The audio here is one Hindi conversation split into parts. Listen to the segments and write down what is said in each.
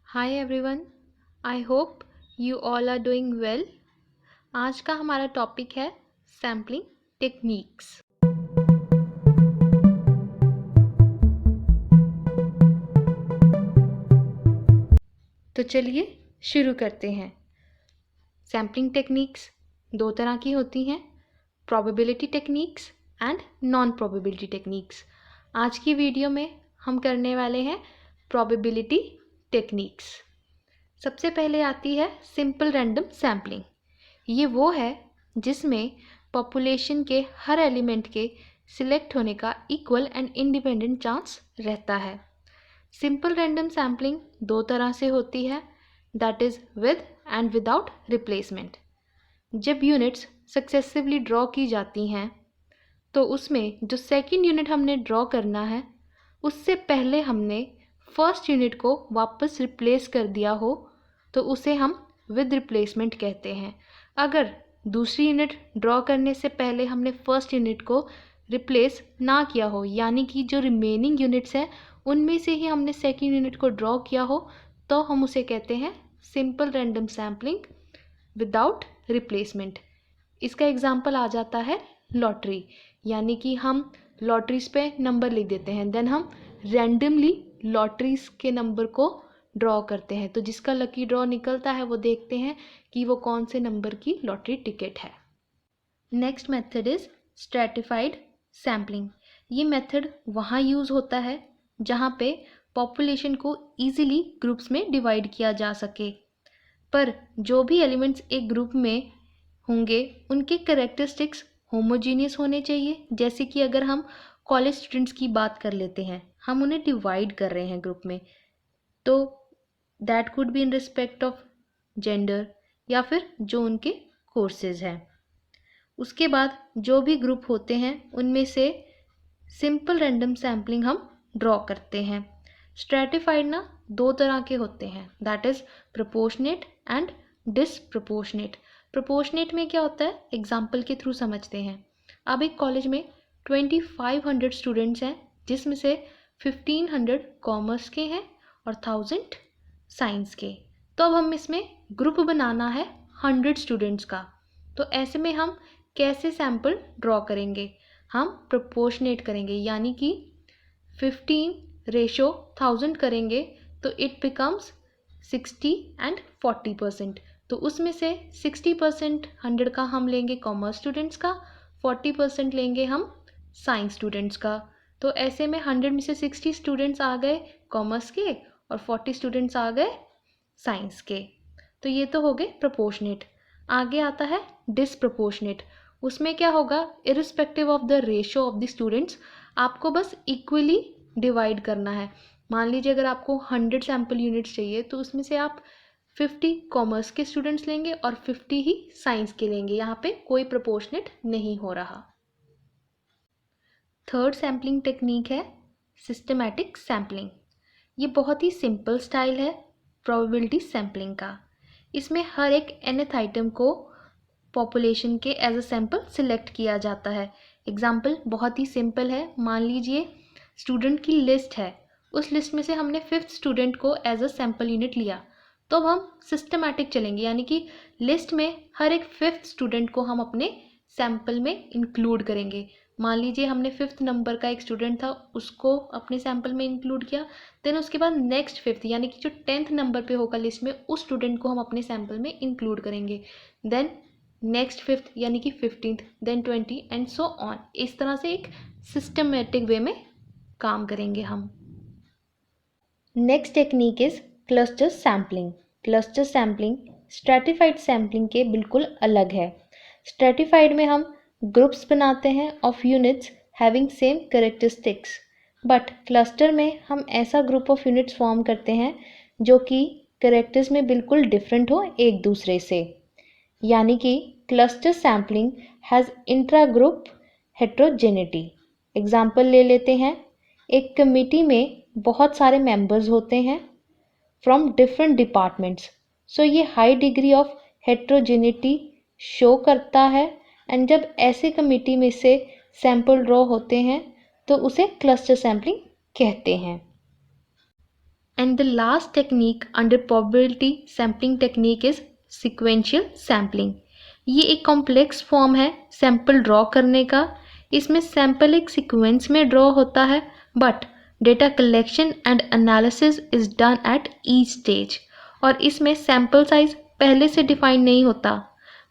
Hi everyone, I hope you all are doing well. आज का हमारा टॉपिक है सैम्पलिंग टेक्निक्स। तो चलिए शुरू करते हैं। सैम्पलिंग टेक्निक्स दो तरह की होती हैं, probability techniques and non probability techniques. आज की वीडियो में हम करने वाले हैं प्रोबेबिलिटी टेक्निक्स। सबसे पहले आती है सिंपल रैंडम सैम्पलिंग। ये वो है जिसमें पॉपुलेशन के हर एलिमेंट के सिलेक्ट होने का इक्वल एंड इंडिपेंडेंट चांस रहता है। सिंपल रैंडम सैम्पलिंग दो तरह से होती है, that is with and without replacement. जब यूनिट्स सक्सेसिवली ड्रॉ की जाती हैं तो उसमें जो सेकंड यूनिट हमने ड्रॉ करना है उससे पहले हमने फर्स्ट यूनिट को वापस रिप्लेस कर दिया हो तो उसे हम विद रिप्लेसमेंट कहते हैं। अगर दूसरी यूनिट ड्रॉ करने से पहले हमने फर्स्ट यूनिट को रिप्लेस ना किया हो, यानी कि जो रिमेनिंग यूनिट्स हैं उनमें से ही हमने सेकंड यूनिट को ड्रॉ किया हो, तो हम उसे कहते हैं simple random sampling without replacement. इसका एग्जाम्पल आ जाता है लॉटरी, यानी कि हम लॉटरीज पे नंबर लिख देते हैं, देन हम रैंडमली लॉटरीज के नंबर को ड्रॉ करते हैं, तो जिसका लकी ड्रॉ निकलता है वो देखते हैं कि वो कौन से नंबर की लॉटरी टिकट है। Next method is stratified sampling. ये मेथड वहाँ यूज़ होता है जहाँ पे पॉपुलेशन को ईजिली ग्रुप्स में डिवाइड किया जा सके, पर जो भी एलिमेंट्स एक ग्रुप में होंगे उनके कैरेक्टरिस्टिक्स होमोजीनियस होने चाहिए। जैसे कि अगर हम कॉलेज स्टूडेंट्स की बात कर लेते हैं, हम उन्हें डिवाइड कर रहे हैं ग्रुप में, तो that could be in respect of gender या फिर जो उनके कोर्सेज हैं। उसके बाद जो भी ग्रुप होते हैं उनमें से सिंपल रैंडम सैम्पलिंग हम ड्रॉ करते हैं। स्ट्रैटिफाइड ना दो तरह के होते हैं, that is proportionate and disproportionate. Proportionate में क्या होता है, एग्जाम्पल के थ्रू समझते हैं। अब एक कॉलेज में 2500 स्टूडेंट्स हैं, जिसमें से 1500 कॉमर्स के हैं और 1000 साइंस के। तो अब हम इसमें ग्रुप बनाना है 100 स्टूडेंट्स का, तो ऐसे में हम कैसे सैम्पल ड्रॉ करेंगे, हम प्रोपोर्शनेट करेंगे, यानी कि 15:1000 करेंगे तो इट बिकम्स 60 एंड 40%। तो उसमें से 60% 100 का हम लेंगे कॉमर्स स्टूडेंट्स का, 40% लेंगे हम साइंस स्टूडेंट्स का। तो ऐसे में 100 में से 60 स्टूडेंट्स आ गए कॉमर्स के और 40 स्टूडेंट्स आ गए साइंस के। तो ये तो हो गए प्रोपोर्शनेट। आगे आता है डिसप्रोपोर्शनेट। उसमें क्या होगा, irrespective of the ratio of the students आपको बस इक्वली डिवाइड करना है। मान लीजिए अगर आपको 100 सैम्पल यूनिट्स चाहिए तो उसमें से आप 50 कॉमर्स के स्टूडेंट्स लेंगे और 50 ही साइंस के लेंगे। यहाँ पे कोई प्रोपोर्शनेट नहीं हो रहा। थर्ड सैम्पलिंग टेक्निक है सिस्टमैटिक सैम्पलिंग। ये बहुत ही सिंपल स्टाइल है प्रोबेबिलिटी सैम्पलिंग का। इसमें हर एक nth आइटम को पॉपुलेशन के एज अ सैंपल सिलेक्ट किया जाता है। एग्जाम्पल बहुत ही सिंपल है, मान लीजिए स्टूडेंट की लिस्ट है, उस लिस्ट में से हमने 5th स्टूडेंट को एज अ सैंपल यूनिट लिया, तो अब हम सिस्टमैटिक चलेंगे, यानी कि लिस्ट में हर एक 5th स्टूडेंट को हम अपने सैंपल में इंक्लूड करेंगे। मान लीजिए हमने 5th नंबर का एक स्टूडेंट था, उसको अपने सैंपल में इंक्लूड किया, देन उसके बाद नेक्स्ट 5th यानी कि जो 10th नंबर पे होगा लिस्ट में, उस स्टूडेंट को हम अपने सैंपल में इंक्लूड करेंगे, देन नेक्स्ट 5th यानी कि 15th, then 20 and so on. इस तरह से एक सिस्टमेटिक वे में काम करेंगे हम। Next technique is cluster sampling. Cluster sampling stratified sampling के बिल्कुल अलग है। स्ट्रैटिफाइड में हम ग्रुप्स बनाते हैं of units having same characteristics, but cluster में हम ऐसा ग्रुप ऑफ यूनिट्स फॉर्म करते हैं जो कि कैरेक्टर्स में बिल्कुल डिफरेंट हो एक दूसरे से, यानी कि cluster sampling has intra group heterogeneity. Example ले लेते हैं, एक कमिटी में बहुत सारे मेंबर्स होते हैं फ्रॉम डिफरेंट डिपार्टमेंट्स, सो ये high degree of heterogeneity show करता है, एंड जब ऐसे कमिटी में से सैंपल ड्रॉ होते हैं तो उसे क्लस्टर सैम्पलिंग कहते हैं। And the last technique under probability sampling technique is sequential sampling. ये एक कॉम्प्लेक्स फॉर्म है सैंपल ड्रॉ करने का. इसमें सैंपल एक सीक्वेंस में ड्रॉ होता है but data collection and analysis is done at each stage. और इसमें सैंपल साइज पहले से डिफाइन नहीं होता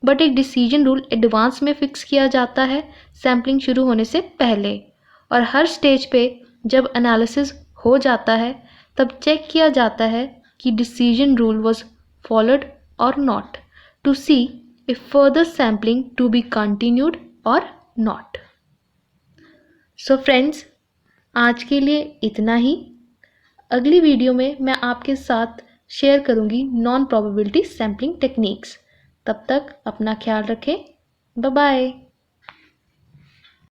बट एक डिसीजन रूल एडवांस में फिक्स किया जाता है सैम्पलिंग शुरू होने से पहले. और हर स्टेज पे जब एनालिसिस हो जाता है तब चेक किया जाता है कि डिसीजन रूल वाज फॉलोड और not to see if further sampling to be continued और नॉट. सो फ्रेंड्स, आज के लिए इतना ही. अगली वीडियो में मैं आपके साथ शेयर करूंगी नॉन प्रोबेबिलिटी सैम्पलिंग टेक्निक्स. तब तक अपना ख्याल रखें. Bye bye.